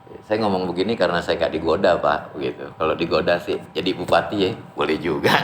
Saya ngomong begini karena saya nggak digoda, Pak, begitu. Kalau digoda sih jadi bupati ya, boleh juga.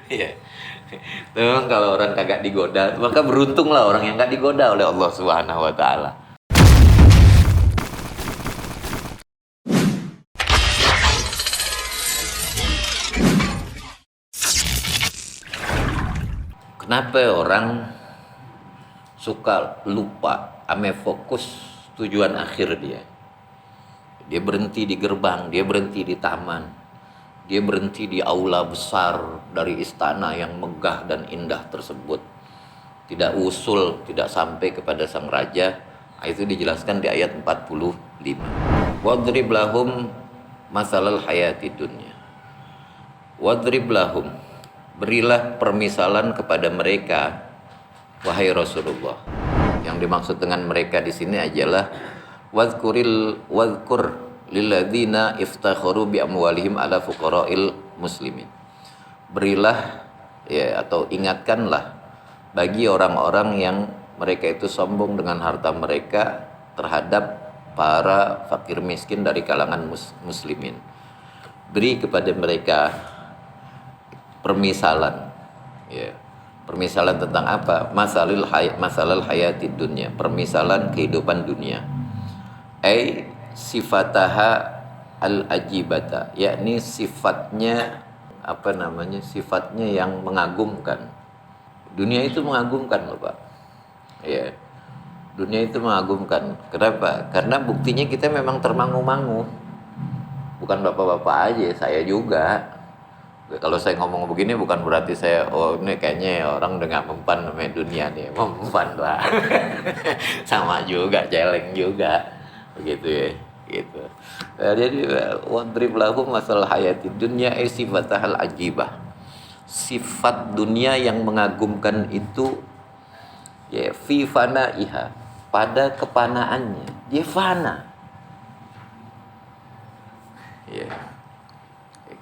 Iya. Memang kalau orang kagak digoda, maka beruntunglah orang yang nggak digoda oleh Allah Subhanahu wa taala. Kenapa orang suka lupa ame fokus tujuan akhir dia? Dia berhenti di gerbang, dia berhenti di taman, dia berhenti di aula besar dari istana yang megah dan indah tersebut. Tidak usul, tidak sampai kepada sang raja. Itu dijelaskan di ayat 45. Wadrib lahum masalal hayati dunya. Wadrib lahum, berilah permisalan kepada mereka, wahai Rasulullah. Yang dimaksud dengan mereka di sini adalah wadhkur lilladzina iftakharu bi amwalihim ala fuqara'il muslimin. Berilah ya, atau ingatkanlah bagi orang-orang yang mereka itu sombong dengan harta mereka terhadap para fakir miskin dari kalangan muslimin. Beri kepada mereka permisalan, ya. Permisalan tentang apa? Masalal hayati dunia, permisalan kehidupan dunia. Sifataha al-ajibata, yakni sifatnya sifatnya yang mengagumkan. Dunia itu mengagumkan loh, Pak. Ya. Dunia itu mengagumkan. Kenapa? Karena buktinya kita memang termangu-mangu. Bukan bapak-bapak aja, saya juga. Kalau saya ngomong begini bukan berarti saya ini kayaknya orang udah nggak mempan sama dunia nih, mempan lah. Sama juga, celeng juga, begitu ya, gitu. Jadi wadrib lahum masalah hayati dunya sifatahal ajibah. Sifat dunia yang mengagumkan itu ya fi fanaiha, pada kepanaannya, dia fana. Ya.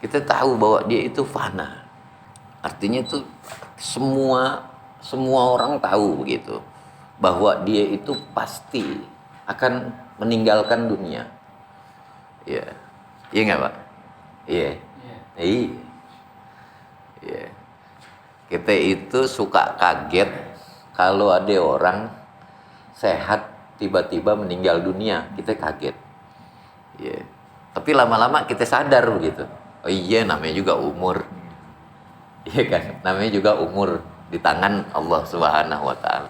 Kita tahu bahwa dia itu fana. Artinya itu semua orang tahu begitu, bahwa dia itu pasti akan meninggalkan dunia. Iya. Iya enggak, Pak? Iya. Iya. Iya. Kita itu suka kaget kalau ada orang sehat tiba-tiba meninggal dunia, kita kaget. Iya. Tapi lama-lama kita sadar begitu. Oh iya, namanya juga umur. Iya kan? Namanya juga umur di tangan Allah Subhanahu wa taala.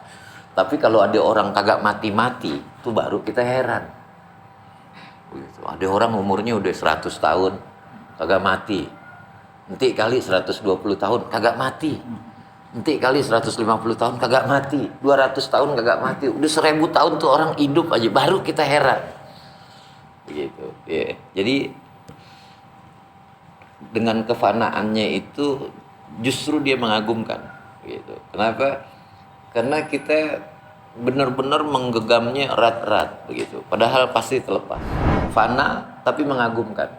Tapi kalau ada orang kagak mati-mati, itu baru kita heran. Begitu. Ada orang umurnya udah 100 tahun kagak mati. Nanti kali 120 tahun kagak mati. Nanti kali 150 tahun kagak mati. 200 tahun kagak mati. Udah 1000 tahun tuh orang hidup aja, baru kita heran. Begitu. Ya. Jadi dengan kefanaannya itu justru dia mengagumkan, gitu. Kenapa? Karena kita benar-benar menggegamnya erat-erat, begitu. Padahal pasti terlepas. Fana tapi mengagumkan.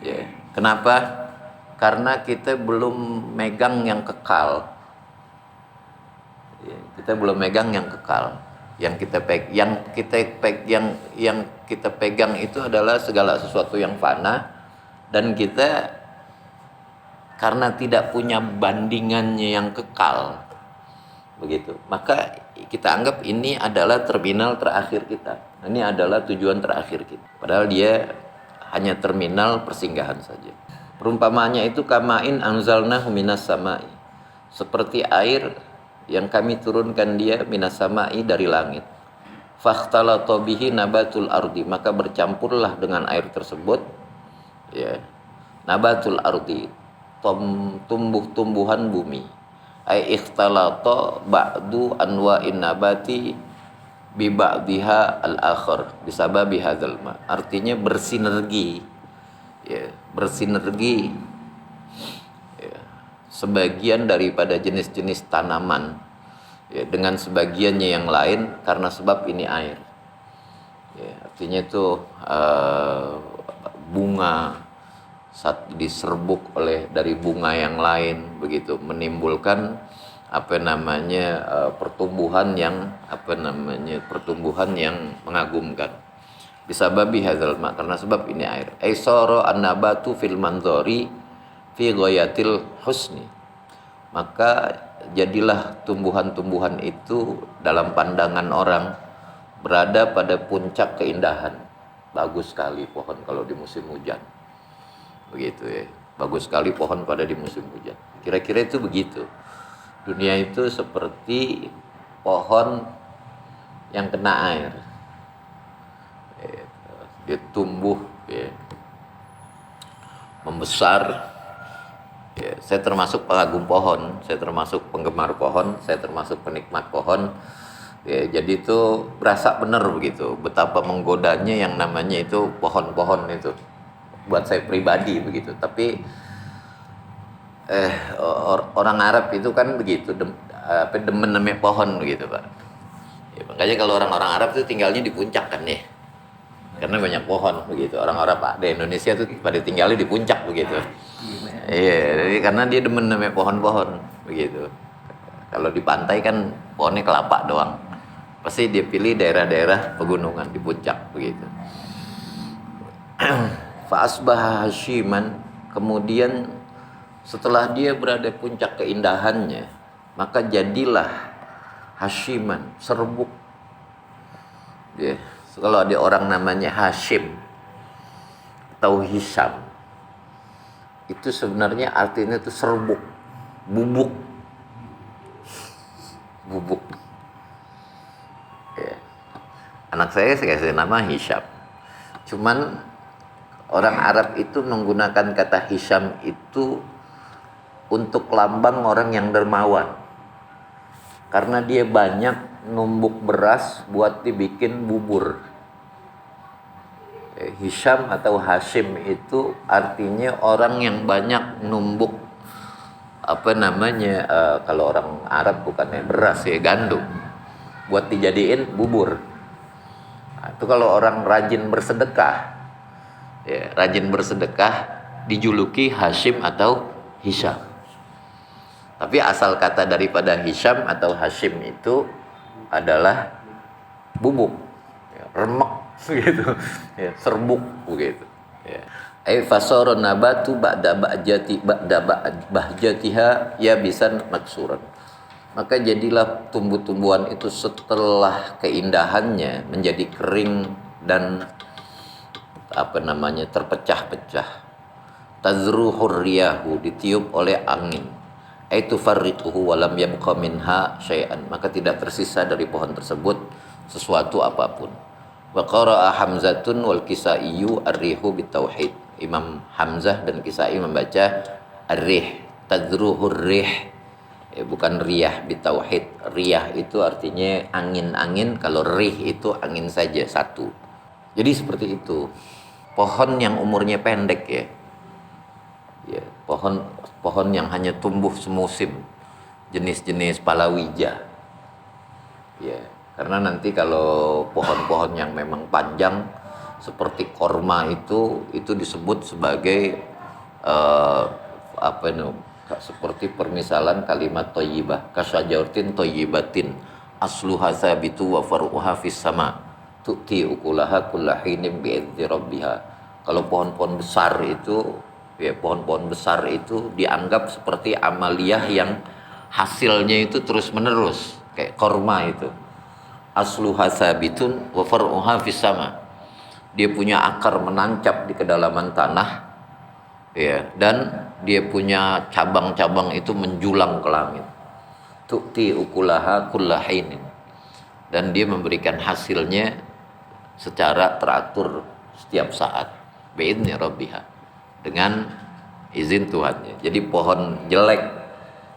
Ya. Kenapa? Karena kita belum megang yang kekal. Ya, kita belum megang yang kekal. Yang kita pegang itu adalah segala sesuatu yang fana. Dan kita karena tidak punya bandingannya yang kekal, begitu, maka kita anggap ini adalah terminal terakhir kita. Ini adalah tujuan terakhir kita. Padahal dia hanya terminal persinggahan saja. Perumpamaannya itu kamain anzalnahu minas samai, seperti air yang kami turunkan dia minas samai dari langit. Fakhtalata bihi nabatul ardi, maka bercampurlah dengan air tersebut ya nabatul ardi, tumbuh-tumbuhan bumi. Ai ikhtalata ba'du anwa'in nabati bi ba'dihha al-akhar bisababi hadzal ma. Artinya bersinergi ya, bersinergi ya, sebagian daripada jenis-jenis tanaman ya, dengan sebagiannya yang lain karena sebab ini air ya. Artinya itu bunga saat diserbuk oleh dari bunga yang lain, begitu, menimbulkan pertumbuhan yang mengagumkan. Bisa babi hadzal ma, karena sebab ini air. Aisara an-nabatu fil manzori fi ghayatil husni. Maka jadilah tumbuhan-tumbuhan itu dalam pandangan orang berada pada puncak keindahan. Bagus sekali pohon kalau di musim hujan. Begitu ya. Bagus sekali pohon pada di musim hujan. Kira-kira itu begitu. Dunia itu seperti pohon yang kena air. Dia tumbuh, ya, membesar. Ya, saya termasuk pengagum pohon, saya termasuk penggemar pohon, saya termasuk penikmat pohon. Ya, jadi itu berasa benar begitu, betapa menggodanya yang namanya itu pohon-pohon itu. Buat saya pribadi begitu. Tapi orang Arab itu kan begitu, demen namanya pohon begitu, Pak. Ya, makanya kalau orang-orang Arab itu tinggalnya di puncak kan ya. Karena banyak pohon begitu. Orang-orang Pak di Indonesia tuh pada tinggalnya di puncak begitu. Iya, jadi karena dia demen namanya pohon-pohon begitu. Kalau di pantai kan pohonnya kelapa doang. Pasti dia pilih daerah-daerah pegunungan di puncak begitu. Fa asbaha hasyiman, kemudian setelah dia berada puncak keindahannya, maka jadilah hasyiman, serbuk. Ya. Kalau ada orang namanya Hashim atau Hisham, itu sebenarnya artinya itu serbuk, bubuk. Ya. Anak saya kasih nama Hisham. Cuman orang Arab itu menggunakan kata Hisham itu untuk lambang orang yang dermawan. Karena dia banyak numbuk beras buat dibikin bubur. Hisham atau Hashim itu artinya orang yang banyak numbuk kalau orang Arab bukannya beras ya, gandum buat dijadiin bubur. Nah, itu kalau orang rajin bersedekah ya, dijuluki Hashim atau Hisham. Tapi asal kata daripada Hisham atau Hashim itu adalah bubuk, ya, remek gitu, ya, serbuk begitu. Ya. Ai fasara nabatu ba'da bahjatiha ya bisan maksuran. Maka jadilah tumbuh-tumbuhan itu setelah keindahannya menjadi kering dan terpecah-pecah. Tazruhur riyahu, ditiup oleh angin. Aitu farriquhu walam yabqa minha syai'an, maka tidak tersisa dari pohon tersebut sesuatu apapun. Wa qara'a Hamzatun wal Kisaiyu ar-rihu bitauhid. Imam Hamzah dan Kisai membaca ar-rih, tadruhur rih, ya, bukan riyah bitauhid. Riyah itu artinya angin-angin, kalau rih itu angin saja satu. Jadi seperti itu. Pohon yang umurnya pendek ya. Ya, pohon yang hanya tumbuh semusim, jenis-jenis palawija. Ya, karena nanti kalau pohon-pohon yang memang panjang seperti korma itu disebut sebagai seperti permisalan kalimat thayyibah, kasyajartin thayyibatin asluha sabitu wa faruha fis sama tu'ti ukulaha kullahinim bi'idzi rabbiha. Kalau pohon-pohon besar itu ya, pohon-pohon besar itu dianggap seperti amaliyah yang hasilnya itu terus menerus, kayak korma itu. Asluha sabitun wa far'uha fis sama. Dia punya akar menancap di kedalaman tanah, ya, dan dia punya cabang-cabang itu menjulang ke langit. Tu'ti ukulaha kullahinin, dan dia memberikan hasilnya secara teratur setiap saat. Bi'idzni rabbiha, dengan izin Tuhannya. Jadi pohon jelek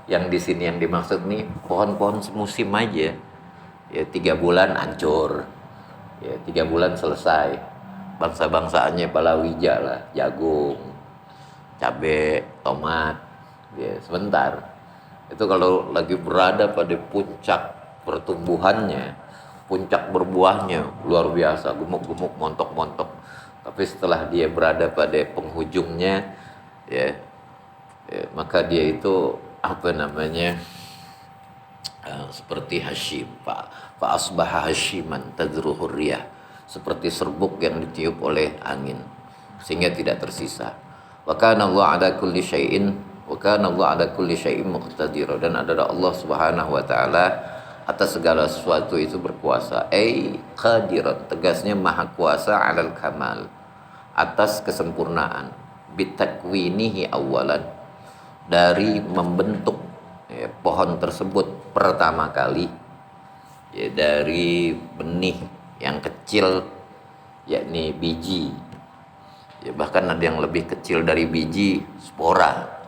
yang di sini yang dimaksud nih pohon-pohon semusim aja. Ya 3 bulan hancur, ya 3 bulan selesai. Bangsa-bangsaannya palawija lah, jagung, cabai, tomat, ya sebentar. Itu kalau lagi berada pada puncak pertumbuhannya, puncak berbuahnya luar biasa, gemuk-gemuk, montok-montok. Tapi setelah dia berada pada penghujungnya, ya maka dia itu seperti Hashim, fa asbaha hashiman tadruhur riyah, seperti serbuk yang ditiup oleh angin sehingga tidak tersisa. Wa kana Allah ala kulli syai'in wa kana Allah ala kulli syai'in muqtadira, dan adalah Allah Subhanahu wa taala atas segala sesuatu itu berkuasa. Qadiran, tegasnya maha kuasa, alal kamal, atas kesempurnaan, bitakwinihi awalan, dari membentuk pohon tersebut pertama kali, dari benih yang kecil, yakni biji, bahkan ada yang lebih kecil dari biji, spora.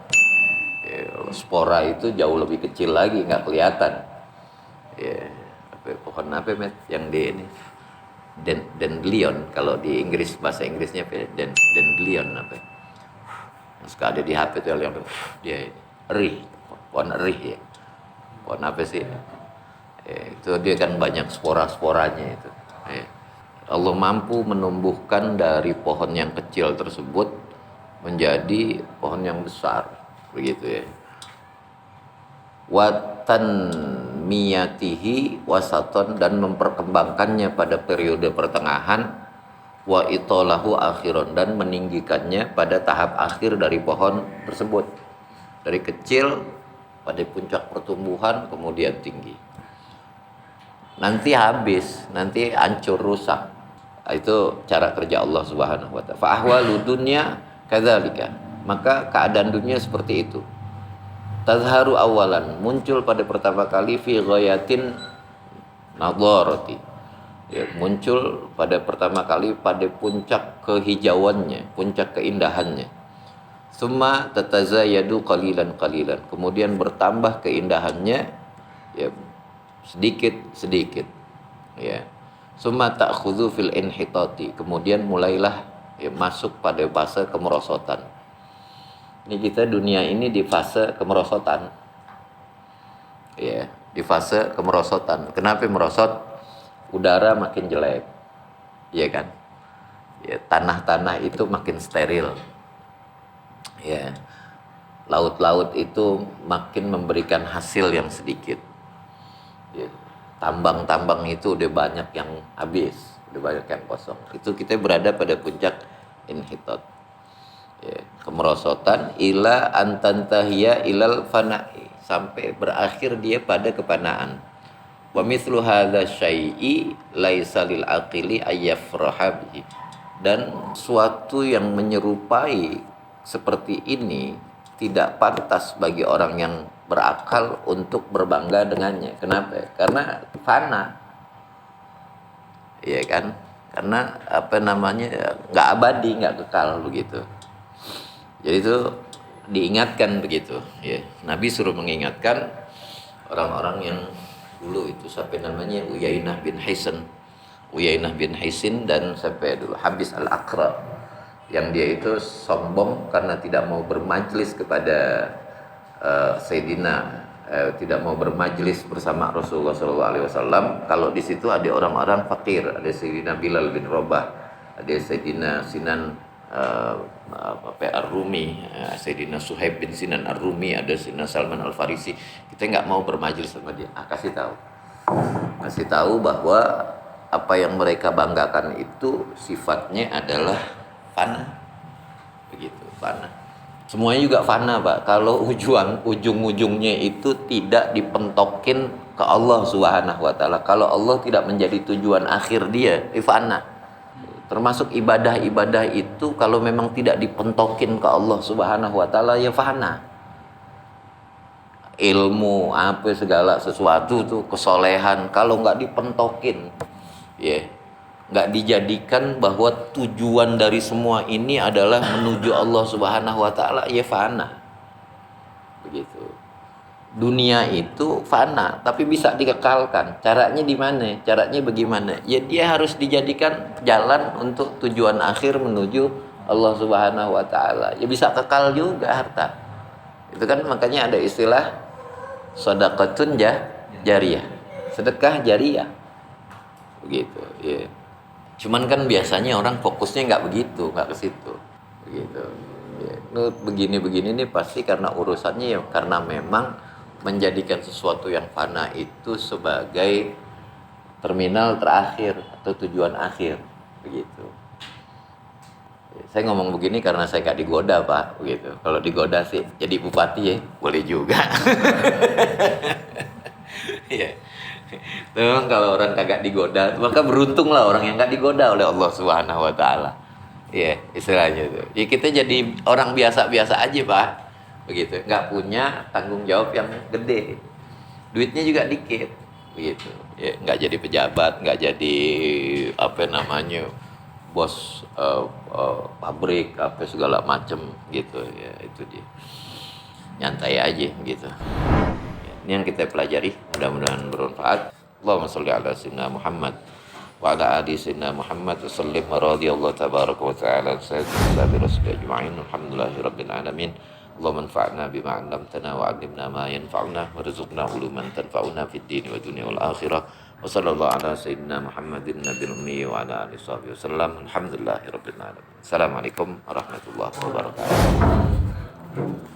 Spora itu jauh lebih kecil lagi, nggak kelihatan. Pohon apa yang di ini, dandelion, kalau di Inggris, bahasa Inggrisnya dandelion apa? Yang suka ada di HP itu yang dia erih, pohon erih ya. Pohon apa sih? Itu dia kan banyak spora-sporanya itu. Allah mampu menumbuhkan dari pohon yang kecil tersebut menjadi pohon yang besar, begitu ya. Watan miyatihi wasaton, dan memperkembangkannya pada periode pertengahan, wa itolahu akhiron, dan meninggikannya pada tahap akhir dari pohon tersebut, dari kecil pada puncak pertumbuhan kemudian tinggi. Nanti habis, nanti hancur, rusak. Itu cara kerja Allah Subhanahu wa taala. Fa ahwalu dunya kadzalika, maka keadaan dunia seperti itu. Tazharu awalan, muncul pada pertama kali, fi ghayatin nadharati, muncul pada pertama kali pada puncak kehijauannya, puncak keindahannya. Summa tatazayadu qalilan qalilan, kemudian bertambah keindahannya sedikit ya. Summa ta'khudhu fil inhitati, kemudian mulailah masuk pada fase kemerosotan. Ini kita dunia ini di fase kemerosotan. Di fase kemerosotan. Kenapa merosot? Udara makin jelek. Iya kan? Tanah-tanah itu makin steril. Laut-laut itu makin memberikan hasil yang sedikit. Tambang-tambang itu udah banyak yang habis, udah banyak yang kosong. Itu kita berada pada puncak inhitat. Kemerosotan ila antantahiya ilal fana'i, sampai berakhir dia pada kepanaan. Wa mithlu hadza syai'i laisa lil aqili ayyafraha bihi, dan suatu yang menyerupai seperti ini tidak pantas bagi orang yang berakal untuk berbangga dengannya. Kenapa? Karena fana. Iya kan? Karena nggak abadi, nggak kekal begitu. Jadi itu diingatkan begitu ya. Nabi suruh mengingatkan orang-orang yang dulu itu, sampai namanya Uyainah bin Hisin, dan sampai dulu Habis al-Aqra, yang dia itu sombong karena tidak mau bermajlis kepada tidak mau bermajlis bersama Rasulullah SAW. Kalau di situ ada orang-orang fakir, ada Sayyidina Bilal bin Rabah, ada Sayyidina Sinan Ar-Rumi, Sayyidina Suhaib bin Sinan Ar-Rumi, ada Sayyidina Salman Al-Farisi. Kita nggak mau bermajlis sama dia. Kasih tahu bahwa apa yang mereka banggakan itu sifatnya adalah fana, begitu, fana. Semuanya juga fana, Pak. Kalau ujung-ujungnya itu tidak dipentokin ke Allah Subhanahu wa taala. Kalau Allah tidak menjadi tujuan akhir dia, fana. Termasuk ibadah-ibadah itu kalau memang tidak dipentokin ke Allah Subhanahu wa taala, ya fana. Ilmu apa segala sesuatu tuh, kesolehan, kalau nggak dipentokin, nggak dijadikan bahwa tujuan dari semua ini adalah menuju Allah Subhanahu wa taala, ya fana. Begitu. Dunia itu fana, tapi bisa dikekalkan. Caranya di mana? Caranya bagaimana? Ya dia harus dijadikan jalan untuk tujuan akhir menuju Allah Subhanahu wa taala. Ya bisa kekal juga harta. Itu kan makanya ada istilah shadaqatun jariyah. Sedekah jariyah. Begitu, ya. Cuman kan biasanya orang fokusnya nggak begitu, nggak ke situ. Begitu. Ya. Begini-begini nih pasti karena urusannya ya karena memang menjadikan sesuatu yang fana itu sebagai terminal terakhir atau tujuan akhir, begitu. Saya ngomong begini karena saya gak digoda, Pak, begitu. Kalau digoda sih jadi bupati ya, boleh juga. Iya. Memang kalau orang kagak digoda, maka beruntunglah orang yang gak digoda oleh Allah Subhanahu wa taala. Iya, istilahnya itu. Ya kita jadi orang biasa-biasa aja, Pak. Begitu. Nggak punya tanggung jawab yang gede. Duitnya juga dikit. Begitu. Ya, nggak jadi pejabat, nggak jadi apa namanya, bos pabrik apa segala macem gitu. Ya, itu dia. Nyantai aja gitu. Ya, ini yang kita pelajari, mudah-mudahan bermanfaat. Allahumma sholli ala sayyidina Muhammad wa ala ali sayyidina Muhammad wa sallim radhiyallahu tabaraka wa ta'ala sayyidina rasul ajma'in alhamdulillahi rabbil alamin. Allahumma anfa'na bima 'allamtana wa 'allimna ma yanfa'una warzuqna uluman tanfa'una fid din wa dunya wal akhirah. Wa sallallahu ala sayyidina Muhammadin nabiyil ummi wa ala alihi wasallam. Alhamdulillahi rabbil alamin. Assalamualaikum warahmatullahi wabarakatuh.